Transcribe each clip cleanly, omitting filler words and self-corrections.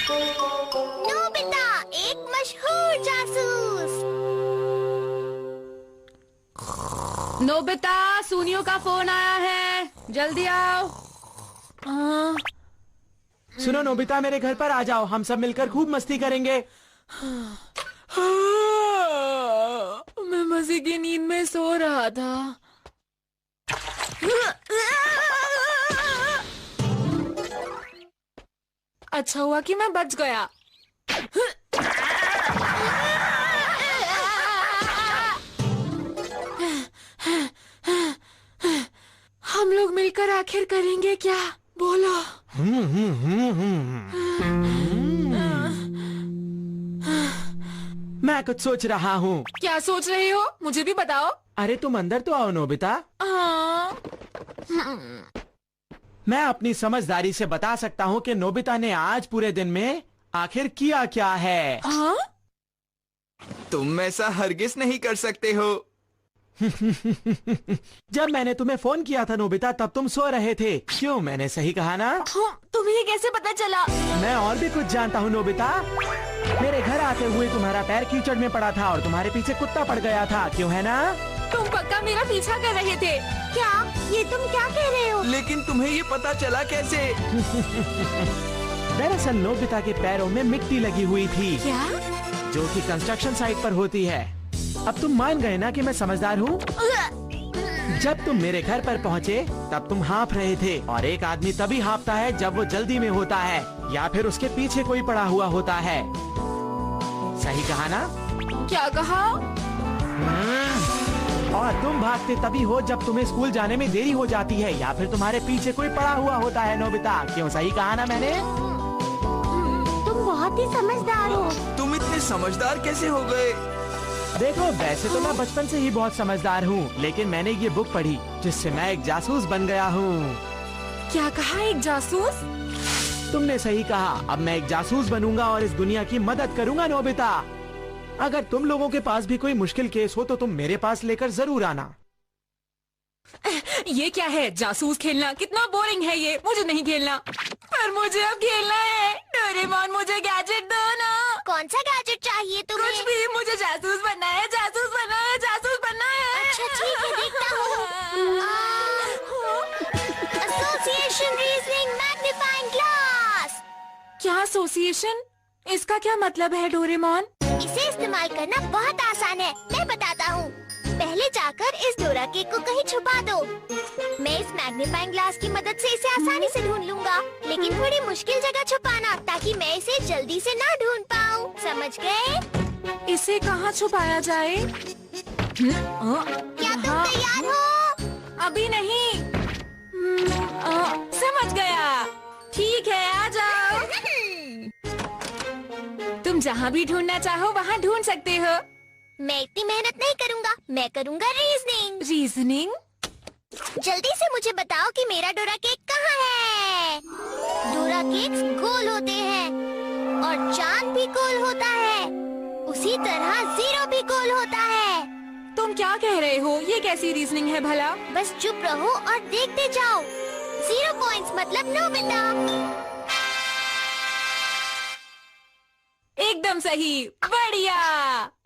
Nobita, एक मशहूर जासूस। नोबिता, सुनियो का फोन आया है, जल्दी आओ। सुनो नोबिता, मेरे घर पर आ जाओ, हम सब मिलकर खूब मस्ती करेंगे। मैं मजे की नींद में सो रहा था। अच्छा हुआ कि मैं बच गया। हम लोग मिलकर आखिर करेंगे क्या? बोलो। मैं कुछ सोच रहा हूँ। क्या सोच रहे हो? मुझे भी बताओ। अरे तुम अंदर तो आओ नोबिता। मैं अपनी समझदारी से बता सकता हूँ कि नोबिता ने आज पूरे दिन में आखिर किया क्या है। तुम ऐसा हरगिज नहीं कर सकते हो। जब मैंने तुम्हें फोन किया था नोबिता, तब तुम सो रहे थे। क्यों, मैंने सही कहा ना? तुम्हें ये कैसे पता चला? मैं और भी कुछ जानता हूँ नोबिता। मेरे घर आते हुए तुम्हारा पैर कीचड़ में पड़ा था और तुम्हारे पीछे कुत्ता पड़ गया था, क्यों है ना? तुम पक्का मेरा पीछा कर रहे थे। क्या? ये तुम क्या कह रहे हो? लेकिन तुम्हें ये पता चला कैसे? दरअसल नोबिता के पैरों में मिट्टी लगी हुई थी। क्या? जो कि कंस्ट्रक्शन साइट पर होती है। अब तुम मान गए ना कि मैं समझदार हूँ? जब तुम मेरे घर पर पहुँचे तब तुम हाँफ रहे थे, और एक आदमी तभी हाँफता है जब वो जल्दी में होता है या फिर उसके पीछे कोई पड़ा हुआ होता है। सही कहा ना? क्या कहा? और तुम भागते तभी हो जब तुम्हें स्कूल जाने में देरी हो जाती है या फिर तुम्हारे पीछे कोई पड़ा हुआ होता है नोबिता। क्यों, सही कहा ना मैंने? तुम बहुत ही समझदार हो। तुम इतने समझदार कैसे हो गए? देखो, वैसे तो मैं बचपन से ही बहुत समझदार हूँ, लेकिन मैंने ये बुक पढ़ी जिससे मैं एक जासूस बन गया हूँ। क्या कहा? एक जासूस? तुमने सही कहा। अब मैं एक जासूस बनूंगा और इस दुनिया की मदद करूंगा नोबिता। अगर तुम लोगों के पास भी कोई मुश्किल केस हो तो तुम मेरे पास लेकर जरूर आना। ये क्या है? जासूस खेलना कितना बोरिंग है ये। मुझे नहीं खेलना। पर मुझे अब खेलना है। डोरेमोन, मुझे गैजेट दो ना। कौन सा गैजेट चाहिए तुम्हें? कुछ भी, मुझे जासूस बनना है, जासूस बनना है, जासूस बनना है। अच्छा ठीक है, देखता हूँ। Association reasoning magnifying glass. क्या एसोसिएशन? इसका क्या मतलब है डोरेमोन? इसे इस्तेमाल करना बहुत आसान है, मैं बताता हूँ। पहले जाकर इस डोरा केक को कहीं छुपा दो। मैं इस मैग्नीफाइंग ग्लास की मदद से इसे आसानी से ढूंढ लूंगा, लेकिन थोड़ी मुश्किल जगह छुपाना ताकि मैं इसे जल्दी से ना ढूंढ पाऊँ। समझ गए? इसे कहाँ छुपाया जाए? क्या तुम तैयार हो? अभी नहीं। समझ गया। ठीक है, आ जाओ। तुम जहाँ भी ढूंढना चाहो वहाँ ढूंढ सकते हो। मैं इतनी मेहनत नहीं करूँगा, मैं करूँगा रीजनिंग। रीजनिंग? जल्दी से मुझे बताओ कि मेरा डोरा केक कहाँ है? डोरा केक गोल होते हैं और चांद भी गोल होता है। उसी तरह जीरो भी गोल होता है। तुम क्या कह रहे हो? ये कैसी रीजनिंग है भला? बस चुप रहो और देखते जाओ। 0 पॉइंट्स मतलब नोबिता। एकदम सही, बढ़िया।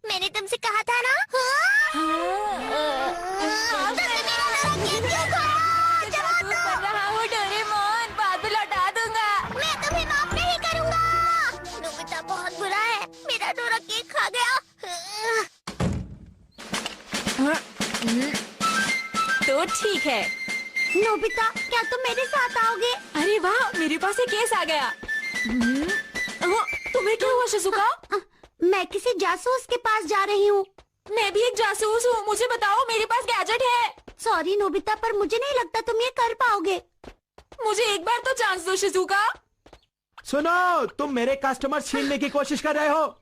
मैंने तुमसे कहा था ना? डोरेमोन, बाद में लौटा दूंगा। मैं तुम्हें माफ नहीं करूँगा। नोबिता बहुत बुरा है, मेरा डोरा केक खा गया। तो ठीक है। नोबिता, क्या तुम मेरे साथ आओगे? अरे वाह, मेरे पास एक केस आ गया। तुम्हें क्या हुआ शिजुका? मैं किसी जासूस के पास जा रही हूँ। मैं भी एक जासूस हूँ, मुझे बताओ, मेरे पास गैजेट है। सॉरी नोबिता, पर मुझे नहीं लगता तुम ये कर पाओगे। मुझे एक बार तो चांस दो शिजुका। सुनो, तुम मेरे कस्टमर छीनने की कोशिश कर रहे हो।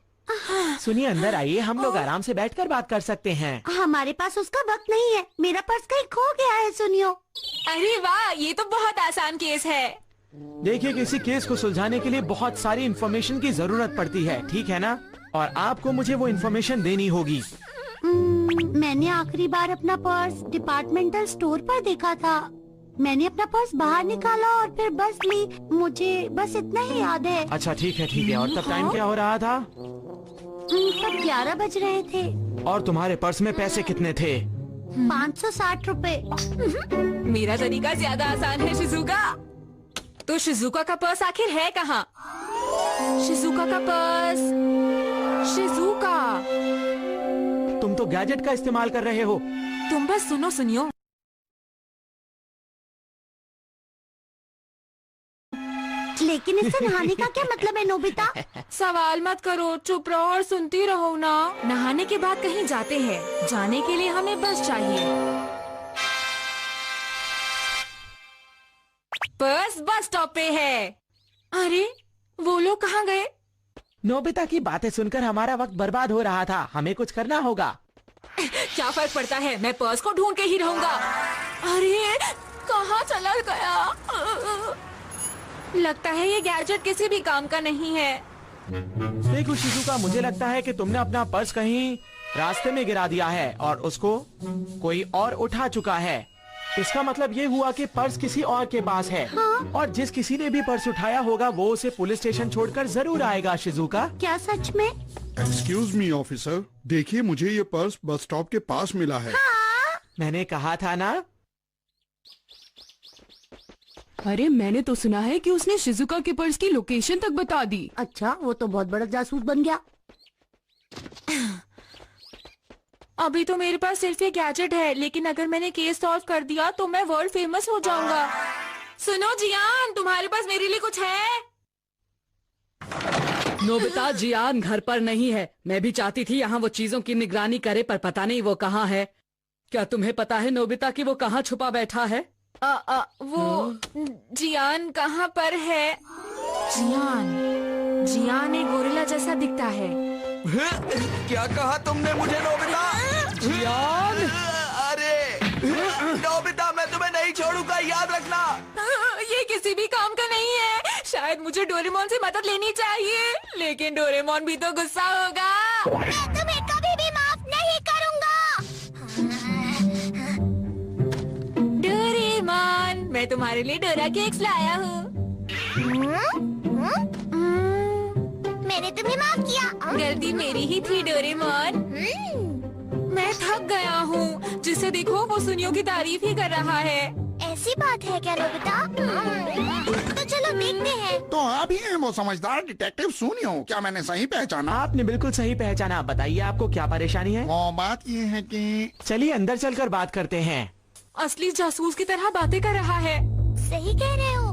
सुनिए, अंदर आइए, हम लोग आराम से बैठकर बात कर सकते हैं। हमारे पास उसका वक्त नहीं है, मेरा पर्स कहीं खो गया है। सुनियो। अरे वाह, ये तो बहुत आसान केस है। देखिए, किसी केस को सुलझाने के लिए बहुत सारी इन्फॉर्मेशन की जरूरत पड़ती है, ठीक है ना? और आपको मुझे वो इन्फॉर्मेशन देनी होगी। मैंने आखिरी बार अपना पर्स डिपार्टमेंटल स्टोर पर देखा था। मैंने अपना पर्स बाहर निकाला और फिर बस ली। मुझे बस इतना ही याद है। अच्छा ठीक है। और तब टाइम क्या हो रहा था? तब 11 बज रहे थे। और तुम्हारे पर्स में पैसे कितने थे? 560 रुपए। मेरा तरीका ज्यादा आसान है शिजुका। तो शिजुका का पर्स आखिर है कहाँ? शिजुका का पर्स। शिजुका, तुम तो गैजेट का इस्तेमाल कर रहे हो। तुम बस सुनियो। लेकिन इससे नहाने का क्या मतलब है नोबिता? सवाल मत करो, चुप रहो और सुनती रहो ना। नहाने के बाद कहीं जाते हैं, जाने के लिए हमें बस चाहिए। बस स्टॉप पे है। अरे वो लोग कहाँ गए? नोबिता की बातें सुनकर हमारा वक्त बर्बाद हो रहा था। हमें कुछ करना होगा। क्या फर्क पड़ता है, मैं पर्स को ढूंढ के ही रहूंगा। अरे कहाँ चला गया? लगता है ये गैजेट किसी भी काम का नहीं है। देखो शिजुका, मुझे लगता है कि तुमने अपना पर्स कहीं रास्ते में गिरा दिया है और उसको कोई और उठा चुका है। इसका मतलब ये हुआ कि पर्स किसी और के पास है। हाँ? और जिस किसी ने भी पर्स उठाया होगा वो उसे पुलिस स्टेशन छोड़कर जरूर आएगा। शिजुका, क्या सच में? एक्सक्यूज मी ऑफिसर, देखिए मुझे ये पर्स बस स्टॉप के पास मिला है। मैंने कहा था ना। अरे मैंने तो सुना है कि उसने शिजुका के पर्स की लोकेशन तक बता दी। अच्छा, वो तो बहुत बड़ा जासूस बन गया। अभी तो मेरे पास सिर्फ ये गैजेट है, लेकिन अगर मैंने केस सॉल्व कर दिया तो मैं वर्ल्ड फेमस हो जाऊंगा। सुनो जियान, तुम्हारे पास मेरे लिए कुछ है? नोबिता, जियान घर पर नहीं है। मैं भी चाहती थी यहाँ वो चीजों की निगरानी करे, पर पता नहीं वो कहाँ है। क्या तुम्हें पता है नोबिता कि वो कहाँ छुपा बैठा है? वो जियान कहाँ पर है? जियान एक गोरिल्ला जैसा दिखता है। क्या कहा तुमने मुझे नोबिता? जियान! अरे नोबिता, मैं तुम्हें नहीं छोड़ूंगा, याद रखना। ये किसी भी काम का नहीं है। शायद मुझे डोरेमोन से मदद लेनी चाहिए, लेकिन डोरेमोन भी तो गुस्सा होगा। मैं तुम्हें कभी भी माफ नहीं करूंगा। डोरेमोन, मैं तुम्हारे लिए डोरा केक्स लाया हूँ। मैंने तुम्हें माफ किया। गलती मेरी ही थी डोरेमोन। मैं थक गया हूँ। जिसे देखो वो सुनियो की तारीफ ही कर रहा है। ऐसी बात है क्या नोबिता? तो चलो देखते हैं। तो आप ही हैं वो समझदार डिटेक्टिव सुनियो। क्या मैंने सही पहचाना? आपने बिल्कुल सही पहचाना। बताइए आपको क्या परेशानी है? वो बात ये है कि चलिए अंदर चलकर बात करते हैं। असली जासूस की तरह बातें कर रहा है। सही कह रहे हो।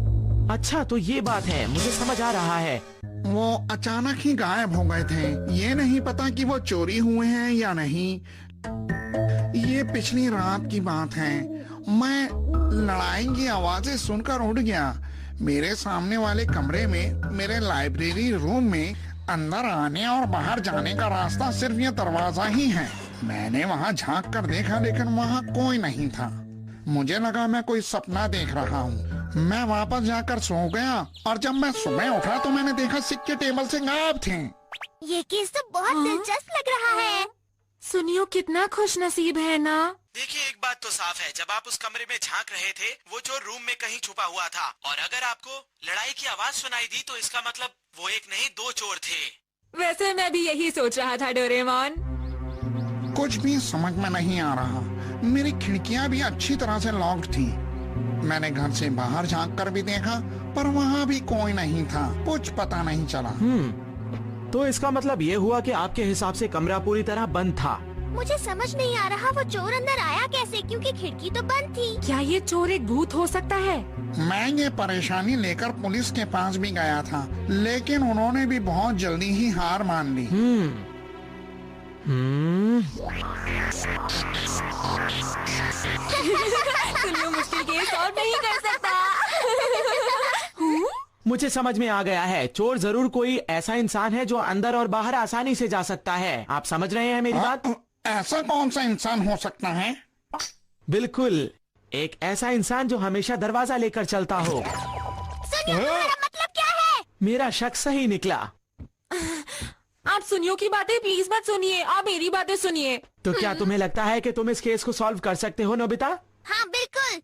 अच्छा तो ये बात है, मुझे समझ आ रहा है। वो अचानक ही गायब हो गए थे। ये नहीं पता कि वो चोरी हुए हैं या नहीं। ये पिछली रात की बात है। मैं लड़ाई की आवाजें सुनकर उठ गया। मेरे सामने वाले कमरे में, मेरे लाइब्रेरी रूम में अंदर आने और बाहर जाने का रास्ता सिर्फ ये दरवाजा ही है। मैंने वहाँ झांक कर देखा, लेकिन वहाँ कोई नहीं था। मुझे लगा मैं कोई सपना देख रहा हूँ। मैं वापस जाकर सो गया और जब मैं सुबह उठा तो मैंने देखा सिक्के टेबल से गायब थे। ये केस तो बहुत दिलचस्प लग रहा है। सुनियो कितना खुश नसीब है ना। देखिए एक बात तो साफ है, जब आप उस कमरे में झांक रहे थे वो चोर रूम में कहीं छुपा हुआ था। और अगर आपको लड़ाई की आवाज सुनाई दी तो इसका मतलब वो एक नहीं 2 चोर थे। वैसे मैं भी यही सोच रहा था डोरेमोन। कुछ भी समझ में नहीं आ रहा। मेरी खिड़कियां भी अच्छी तरह से लॉक्ड थी। मैंने घर से बाहर झांक कर भी देखा, पर वहाँ भी कोई नहीं था। कुछ पता नहीं चला। तो इसका मतलब ये हुआ कि आपके हिसाब से कमरा पूरी तरह बंद था। मुझे समझ नहीं आ रहा वो चोर अंदर आया कैसे, क्योंकि खिड़की तो बंद थी। क्या ये चोर एक भूत हो सकता है? मैं ये परेशानी लेकर पुलिस के पास भी गया था, लेकिन उन्होंने भी बहुत जल्दी ही हार मान ली। सुनियो मुश्किल केस सॉल्व नहीं कर सकता। मुझे समझ में आ गया है, चोर जरूर कोई ऐसा इंसान है जो अंदर और बाहर आसानी से जा सकता है। आप समझ रहे हैं मेरी बात? ऐसा कौन सा इंसान हो सकता है? बिल्कुल, एक ऐसा इंसान जो हमेशा दरवाजा लेकर चलता हो। सुनियो, तुम्हारा मतलब क्या है? मेरा शक सही निकला। आप सुनियो की बातें प्लीज मत सुनिए, आप मेरी बातें सुनिए। तो क्या तुम्हें लगता है कि तुम इस केस को सॉल्व कर सकते हो नोबिता? हाँ बिल्कुल।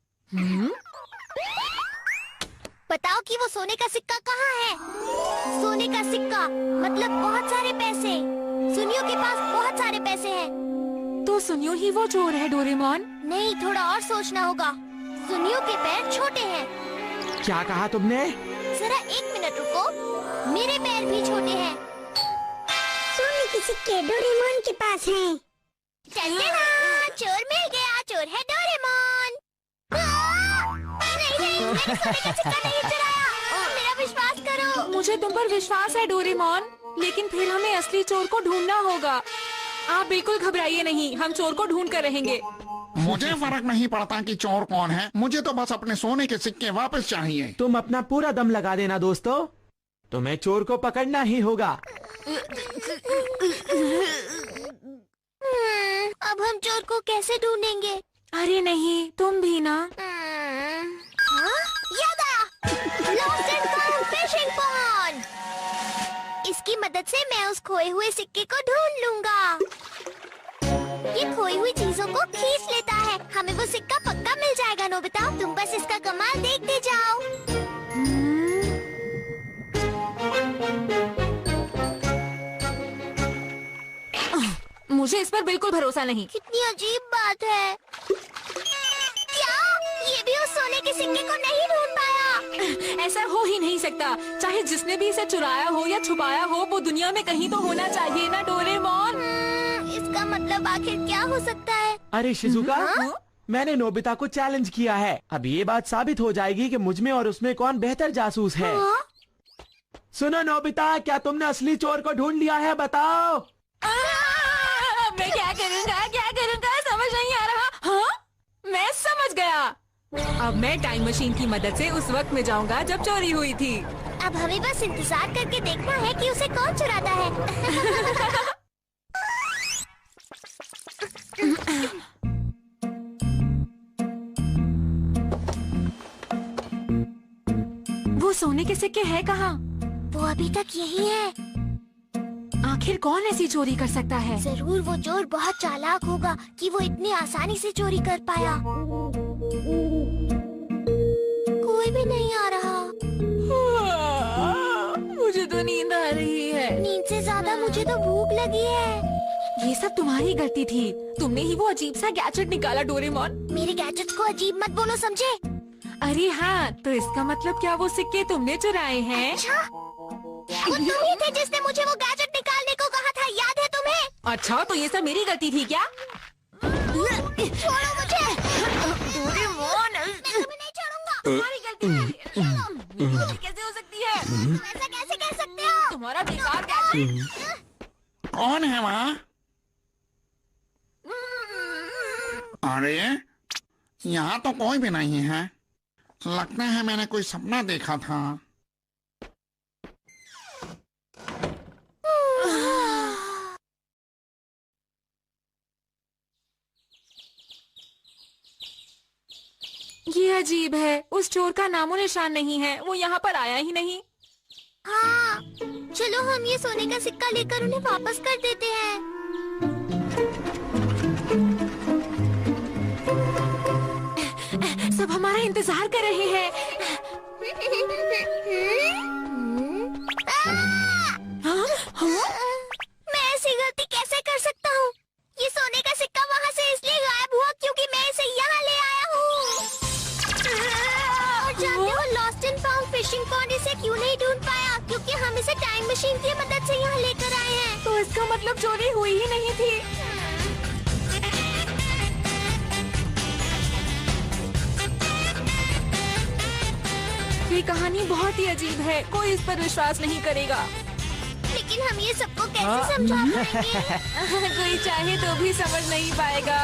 बताओ कि वो सोने का सिक्का कहाँ है? सोने का सिक्का मतलब बहुत सारे पैसे। सुनियो के पास बहुत सारे पैसे हैं। तो सुनियो ही वो चोर है डोरेमोन। नहीं, थोड़ा और सोचना होगा। सुनियो के पैर छोटे हैं। क्या कहा तुमने? जरा 1 मिनट रुको, मेरे पैर भी छोटे हैं। सोने के सिक्के डोरेमोन के पास हैं। चोर मिल गया, चोर है डोरेमोन। नहीं नहीं, मैंने सोने का सिक्का नहीं चुराया। मेरा विश्वास करो। मुझे तुम पर विश्वास है डोरेमोन, लेकिन फिर हमें असली चोर को ढूंढना होगा। आप बिल्कुल घबराइए नहीं, हम चोर को ढूंढ कर रहेंगे। मुझे फर्क नहीं पड़ता कि चोर कौन है, मुझे तो बस अपने सोने के सिक्के वापस चाहिए। तुम अपना पूरा दम लगा देना दोस्तों, तुम्हें चोर को पकड़ना ही होगा। अब हम चोर को कैसे ढूंढेंगे? अरे नहीं, तुम भी ना। याद आया, lost and found fishing pond. इसकी मदद से मैं उस खोए हुए सिक्के को ढूंढ लूंगा। ये खोई हुई चीजों को खींच लेता है, हमें वो सिक्का पक्का मिल जाएगा। नोबिता, तुम बस इसका कमाल देखते जाओ। मुझे इस पर बिल्कुल भरोसा नहीं। कितनी अजीब बात है। क्या ये भी उस सोने के सिक्के को नहीं ढूंढ पाया? ऐसा हो ही नहीं सकता। चाहे जिसने भी इसे चुराया हो या छुपाया हो, वो दुनिया में कहीं तो होना चाहिए ना डोरेमोन। इसका मतलब आखिर क्या हो सकता है? अरे शिजुका, मैंने नोबिता को चैलेंज किया है। अब ये बात साबित हो जाएगी कि मुझ में और उसमें कौन बेहतर जासूस है। सुनो नोबिता, क्या तुमने असली चोर को ढूंढ लिया है? बताओ। मैं क्या करूँगा समझ नहीं आ रहा। हाँ, मैं समझ गया। अब मैं टाइम मशीन की मदद से उस वक्त में जाऊंगा जब चोरी हुई थी। अब हमें बस इंतजार करके देखना है कि उसे कौन चुराता है। वो सोने के सिक्के है कहाँ? वो अभी तक यही है। आखिर कौन ऐसी चोरी कर सकता है? जरूर वो चोर बहुत चालाक होगा कि वो इतनी आसानी से चोरी कर पाया। कोई भी नहीं आ रहा। मुझे तो नींद आ रही है। नींद से ज्यादा मुझे तो भूख लगी है। ये सब तुम्हारी गलती थी। तुमने ही वो अजीब सा गैजेट निकाला डोरेमोन। मेरे गैजेट्स को अजीब मत बोलो, समझे? अरे हाँ, तो इसका मतलब क्या वो सिक्के तुमने चुराए हैं? अच्छा, वो तुम ही थे जिसने मुझे वो गैजेट निकालने को कहा था, याद है तुम्हें? अच्छा, तो ये सब मेरी गलती थी क्या? छोड़ो मुझे। डोरेमोन, मैं तुम्हें नहीं छोड़ूंगा। तुम्हारी गलती है। मेरी गलती कैसे हो सकती है? तुम ऐसा कैसे कह सकते हो? तुम्हारा बेकार गैजेट। कौन है वहाँ? अरे यहाँ तो कोई भी नहीं है। लगता है मैंने कोई सपना देखा था। ये अजीब है, उस चोर का नामो निशान नहीं है। वो यहाँ पर आया ही नहीं। हाँ, चलो हम ये सोने का सिक्का लेकर उन्हें वापस कर देते हैं। सब हमारा इंतजार कर रहे हैं। मैं ऐसी गलती कैसे कर सकता हूँ? ये सोने का सिक्का वहाँ से इसलिए गायब हुआ क्योंकि मैं इसे यहाँ ले आया हूँ। और जानते हो lost and found fishing pond इसे क्यों नहीं ढूंढ पाया? क्योंकि हम इसे टाइम मशीन की मदद से यहाँ लेकर आए हैं। तो इसका मतलब चोरी हुई ही नहीं थी। ये कहानी बहुत ही अजीब है। कोई इस पर विश्वास नहीं करेगा। लेकिन हम ये सबको कैसे समझा पाएंगे? कोई चाहे तो भी समझ नहीं पाएगा।